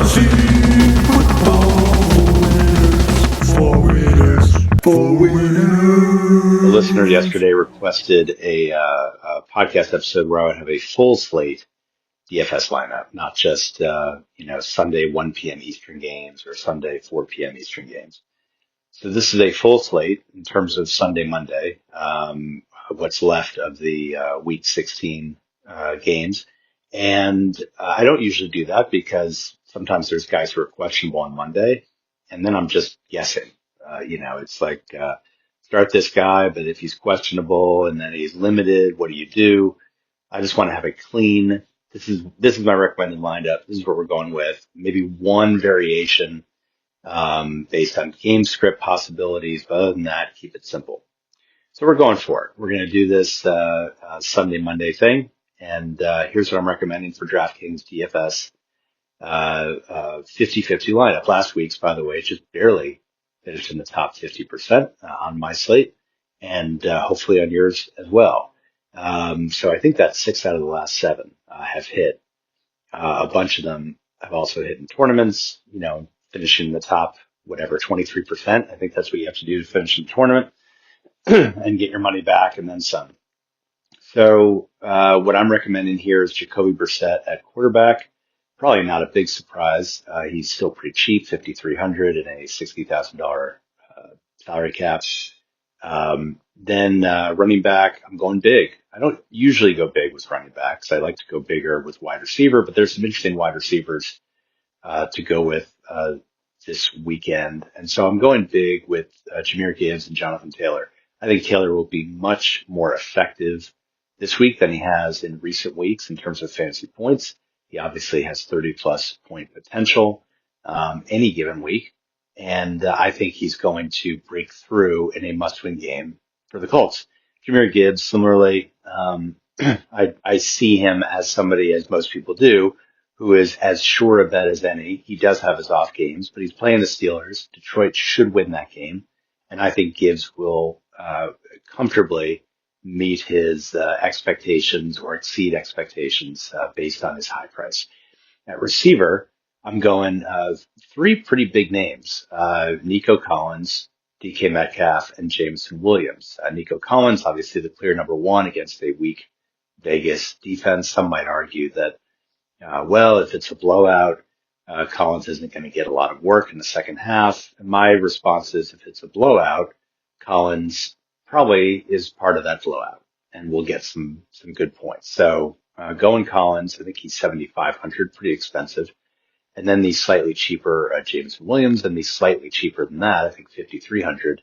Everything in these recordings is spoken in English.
Fantasy football winners, for winners, for winners. A listener yesterday requested a podcast episode where I would have a full slate DFS lineup, not just Sunday 1 p.m. Eastern games or Sunday 4 p.m. Eastern games. So this is a full slate in terms of Sunday, Monday, what's left of the Week 16 games. And I don't usually do that because sometimes there's guys who are questionable on Monday, and then I'm just guessing. It's like start this guy, but if he's questionable and then he's limited, what do you do? I just want to have a clean. This is my recommended lineup. This is what we're going with. Maybe one variation based on game script possibilities, but other than that, keep it simple. So we're going for it. We're going to do this Sunday, Monday thing. And here's what I'm recommending for DraftKings DFS 50-50 lineup. Last week's, by the way, just barely finished in the top 50% on my slate, and hopefully on yours as well. So I think that 6 out of the last 7 have hit. A bunch of them have also hit in tournaments, finishing in the top, 23%. I think that's what you have to do to finish in the tournament and get your money back and then some. So what I'm recommending here is Jacoby Brissett at quarterback. Probably not a big surprise. He's still pretty cheap, $5,300 and a $60,000 salary cap. Then running back, I'm going big. I don't usually go big with running backs. I like to go bigger with wide receiver, but there's some interesting wide receivers to go with this weekend. And so I'm going big with Jahmyr Gibbs and Jonathan Taylor. I think Taylor will be much more effective this week than he has in recent weeks in terms of fantasy points. He obviously has 30-plus point potential any given week. And I think he's going to break through in a must-win game for the Colts. Jahmyr Gibbs, similarly, I see him as somebody, as most people do, who is as sure a bet as any. He does have his off games, but he's playing the Steelers. Detroit should win that game. And I think Gibbs will comfortably meet his expectations or exceed expectations based on his high price. At receiver, I'm going 3 pretty big names, Nico Collins, DK Metcalf, and Jameson Williams. Nico Collins, obviously the clear number 1 against a weak Vegas defense. Some might argue that, if it's a blowout, Collins isn't going to get a lot of work in the second half. And my response is if it's a blowout, Collins probably is part of that blowout and we'll get some good points. So going Collins, I think he's $7,500, pretty expensive. And then the slightly cheaper Jameson Williams, and the slightly cheaper than that, I think $5,300,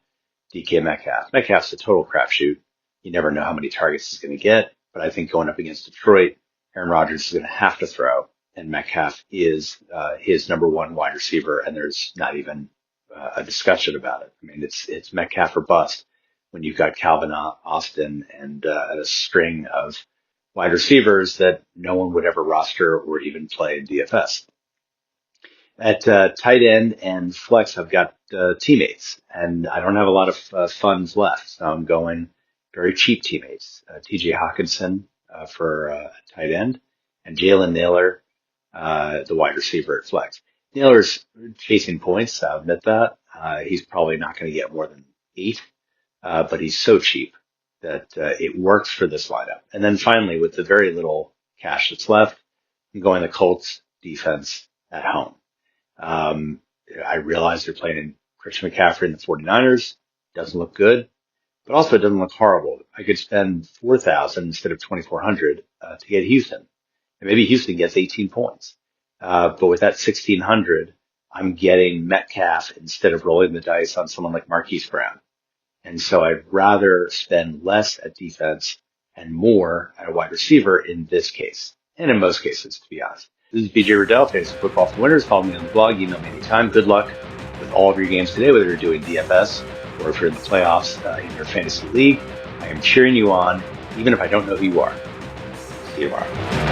DK Metcalf. Metcalf's a total crapshoot. You never know how many targets he's going to get, but I think going up against Detroit, Aaron Rodgers is going to have to throw, and Metcalf is his number 1 wide receiver, and there's not even a discussion about it. I mean, it's Metcalf or bust when you've got Calvin Austin and a string of wide receivers that no one would ever roster or even play in DFS. At tight end and flex, I've got teammates, and I don't have a lot of funds left, so I'm going very cheap teammates. TJ Hawkinson for tight end, and Jalen Naylor, the wide receiver at flex. Naylor's chasing points, I'll admit that. He's probably not going to get more than 8, but he's so cheap that it works for this lineup. And then finally, with the very little cash that's left, I'm going the Colts defense at home. I realize they're playing in Christian McCaffrey and the 49ers. Doesn't look good, but also it doesn't look horrible. I could spend $4,000 instead of $2,400 to get Houston, and maybe Houston gets 18 points. But with that $1,600, I'm getting Metcalf instead of rolling the dice on someone like Marquise Brown. And so I'd rather spend less at defense and more at a wide receiver in this case, and in most cases, to be honest. This is BJ Riddell, Fantasy Football for Winners. Follow me on the blog, email me anytime. Good luck with all of your games today, whether you're doing DFS or if you're in the playoffs in your fantasy league. I am cheering you on, even if I don't know who you are. See you tomorrow.